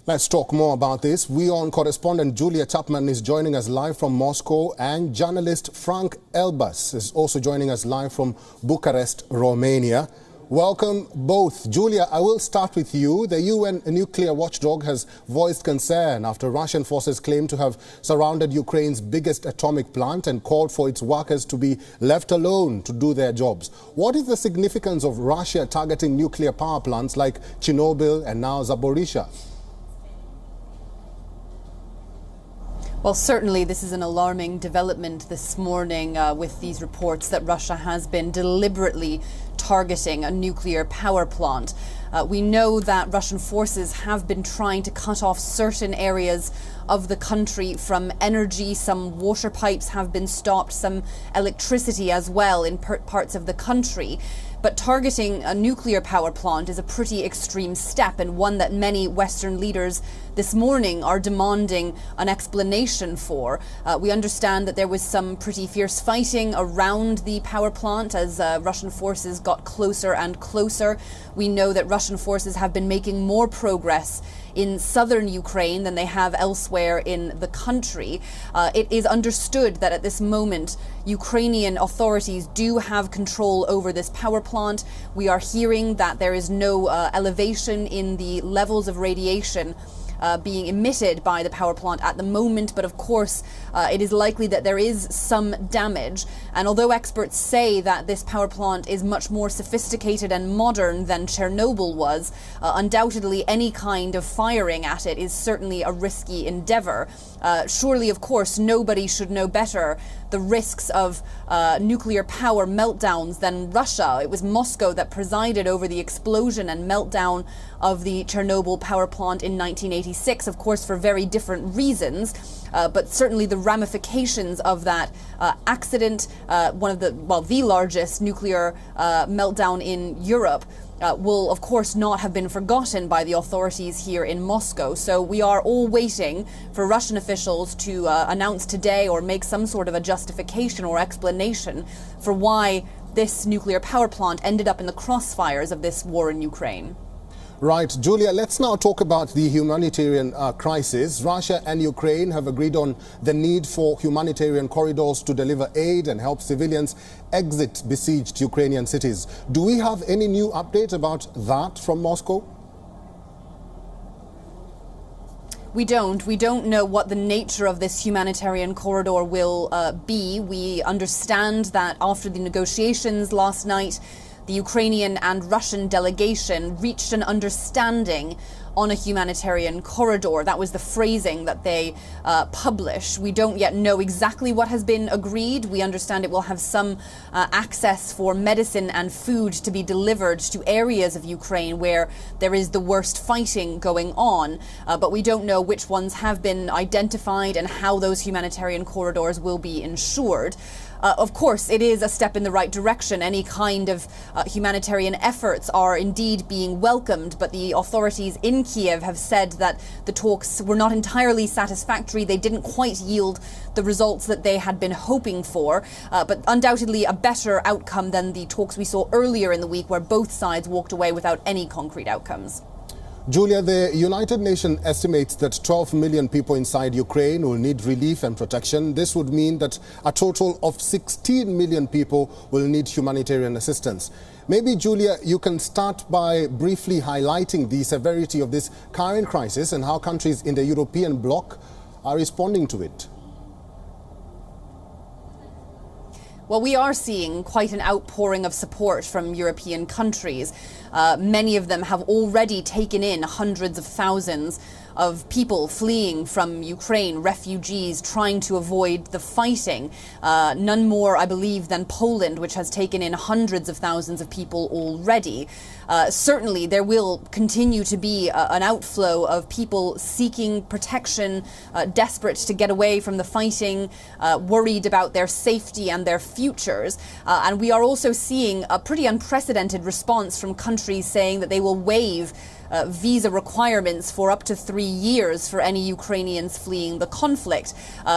Let's talk more about this. WION correspondent Julia Chapman is joining us live from Moscow, and journalist Frank Elbas is also joining us live from Bucharest, Romania. Welcome both. Julia, I will start with you. The UN nuclear watchdog has voiced concern after Russian forces claim to have surrounded Ukraine's biggest atomic plant and called for its workers to be left alone to do their jobs. What is the significance of Russia targeting nuclear power plants like Chernobyl and now Zaporizhzhya? Well, certainly this is an alarming development this morning with these reports that Russia has been deliberately targeting a nuclear power plant. We know that Russian forces have been trying to cut off certain areas of the country from energy. Some water pipes have been stopped, some electricity as well in parts of the country. But targeting a nuclear power plant is a pretty extreme step, and one that many Western leaders this morning are demanding an explanation for. We understand that there was some pretty fierce fighting around the power plant as Russian forces got closer and closer. We know that Russian forces have been making more progress in southern Ukraine than they have elsewhere in the country. It is understood that at this moment, Ukrainian authorities do have control over this power plant. We are hearing that there is no elevation in the levels of radiation being emitted by the power plant at the moment, but of course it is likely that there is some damage. And although experts say that this power plant is much more sophisticated and modern than Chernobyl was, undoubtedly any kind of firing at it is certainly a risky endeavor. Surely, of course, nobody should know better the risks of nuclear power meltdowns than Russia. It was Moscow that presided over the explosion and meltdown of the Chernobyl power plant in 1986, of course, for very different reasons. But certainly the ramifications of that accident, the largest nuclear meltdown in Europe, will of course not have been forgotten by the authorities here in Moscow. So we are all waiting for Russian officials to announce today or make some sort of a justification or explanation for why this nuclear power plant ended up in the crossfires of this war in Ukraine. Right, Julia, let's now talk about the humanitarian crisis. Russia and Ukraine have agreed on the need for humanitarian corridors to deliver aid and help civilians exit besieged Ukrainian cities. Do we have any new update about that from Moscow? We don't know what the nature of this humanitarian corridor will be. We understand that after the negotiations last night, the Ukrainian and Russian delegation reached an understanding on a humanitarian corridor. That was the phrasing that they published. We don't yet know exactly what has been agreed. We understand it will have some access for medicine and food to be delivered to areas of Ukraine where there is the worst fighting going on. But we don't know which ones have been identified and how those humanitarian corridors will be ensured. Of course, it is a step in the right direction. Any kind of humanitarian efforts are indeed being welcomed, but the authorities in Kiev have said that the talks were not entirely satisfactory. They didn't quite yield the results that they had been hoping for, but undoubtedly a better outcome than the talks we saw earlier in the week, where both sides walked away without any concrete outcomes. Julia, the United Nations estimates that 12 million people inside Ukraine will need relief and protection. This would mean that a total of 16 million people will need humanitarian assistance. Maybe, Julia, you can start by briefly highlighting the severity of this current crisis and how countries in the European bloc are responding to it. Well, we are seeing quite an outpouring of support from European countries. Many of them have already taken in hundreds of thousands of people fleeing from Ukraine, refugees trying to avoid the fighting. None more, I believe, than Poland, which has taken in hundreds of thousands of people already. Certainly, there will continue to be an outflow of people seeking protection, desperate to get away from the fighting, worried about their safety and their futures. And we are also seeing a pretty unprecedented response from countries saying that they will waive visa requirements for up to 3 years for any Ukrainians fleeing the conflict.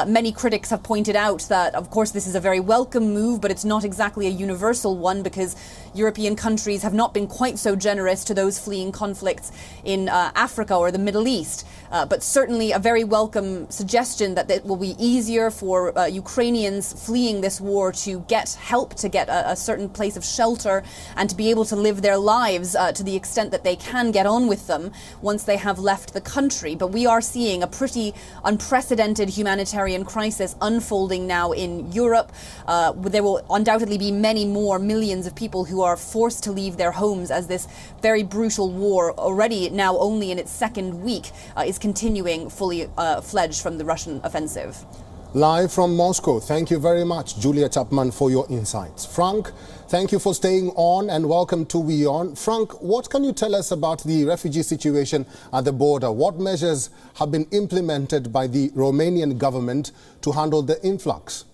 Many critics have pointed out that, of course, this is a very welcome move, but it's not exactly a universal one, because European countries have not been quite so generous to those fleeing conflicts in Africa or the Middle East. but certainly a very welcome suggestion that it will be easier for Ukrainians fleeing this war to get help, to get a certain place of shelter, and to be able to live their lives to the extent that they can get on with them once they have left the country. But we are seeing a pretty unprecedented humanitarian crisis unfolding now in Europe. There will undoubtedly be many more millions of people who are forced to leave their homes as this very brutal war, already now only in its second week, is continuing fully fledged from the Russian offensive. Live from Moscow, thank you very much, Julia Chapman, for your insights. Frank, thank you for staying on and welcome to WION. Frank, what can you tell us about the refugee situation at the border? What measures have been implemented by the Romanian government to handle the influx?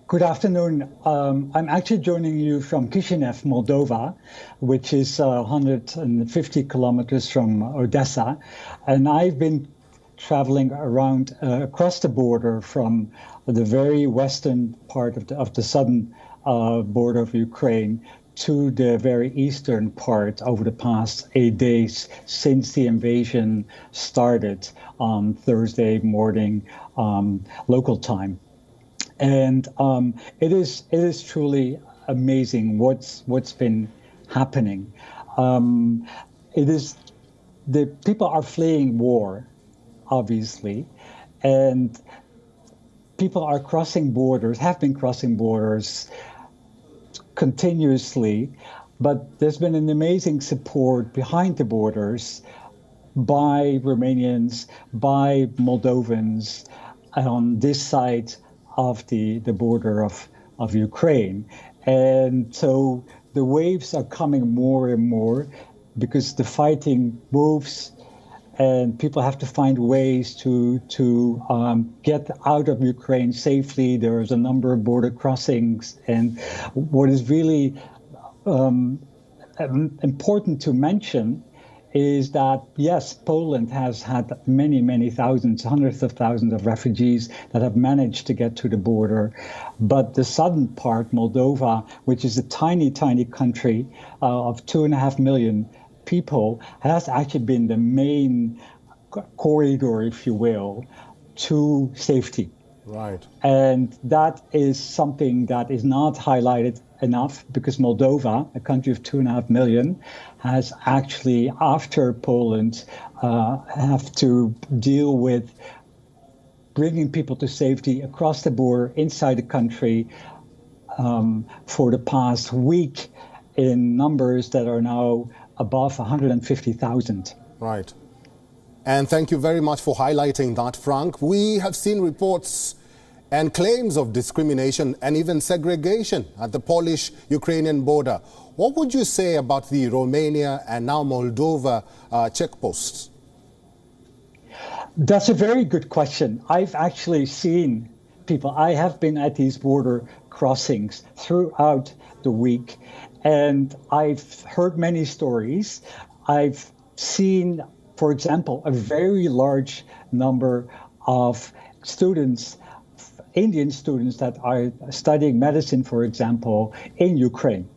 Good afternoon. I'm actually joining you from Chisinau, Moldova, which is 150 kilometers from Odessa. And I've been traveling around across the border from the very western part of the southern border of Ukraine to the very eastern part over the past 8 days since the invasion started on Thursday morning local time. And it is truly amazing what's been happening. The people are fleeing war, obviously, and people are crossing borders, have been crossing borders continuously, but there's been an amazing support behind the borders by Romanians, by Moldovans on this side of the border of Ukraine. And so the waves are coming more and more because the fighting moves and people have to find ways to get out of Ukraine safely. There's a number of border crossings. And what is really important to mention is that, yes, Poland has had many, many thousands, hundreds of thousands of refugees that have managed to get to the border. But the southern part, Moldova, which is a tiny, tiny country of 2.5 million people, has actually been the main corridor, if you will, to safety. Right. And that is something that is not highlighted enough because Moldova, a country of 2.5 million, has actually, after Poland, have to deal with bringing people to safety across the border inside the country for the past week in numbers that are now above 150,000. Right. And thank you very much for highlighting that, Frank. We have seen reports and claims of discrimination and even segregation at the Polish-Ukrainian border. What would you say about the Romania and now Moldova checkposts? That's a very good question. I've actually seen people. I have been at these border crossings throughout the week, and I've heard many stories. I've seen, for example, a very large number of students, Indian students that are studying medicine, for example, in Ukraine.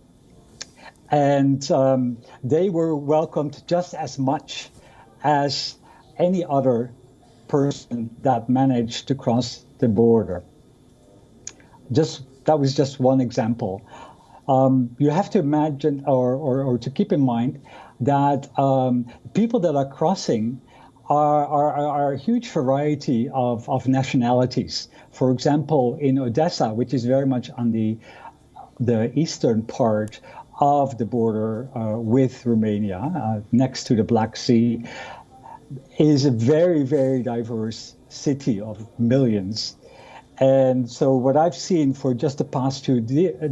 And they were welcomed just as much as any other person that managed to cross the border. That was just one example. You have to imagine or to keep in mind that people that are crossing are a huge variety of nationalities. For example, in Odessa, which is very much on the eastern part of the border with Romania, next to the Black Sea, is a very, very diverse city of millions. And so what I've seen for just the past 2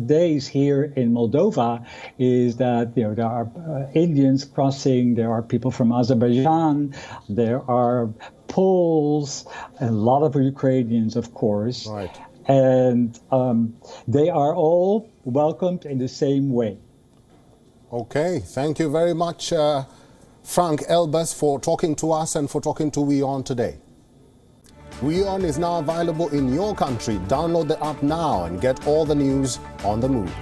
days here in Moldova is that there are Indians crossing, there are people from Azerbaijan, there are Poles, a lot of Ukrainians, of course. Right. And they are all welcomed in the same way. Okay, thank you very much, Frank Elbas, for talking to us and for talking to WION today. WION is now available in your country. Download the app now and get all the news on the move.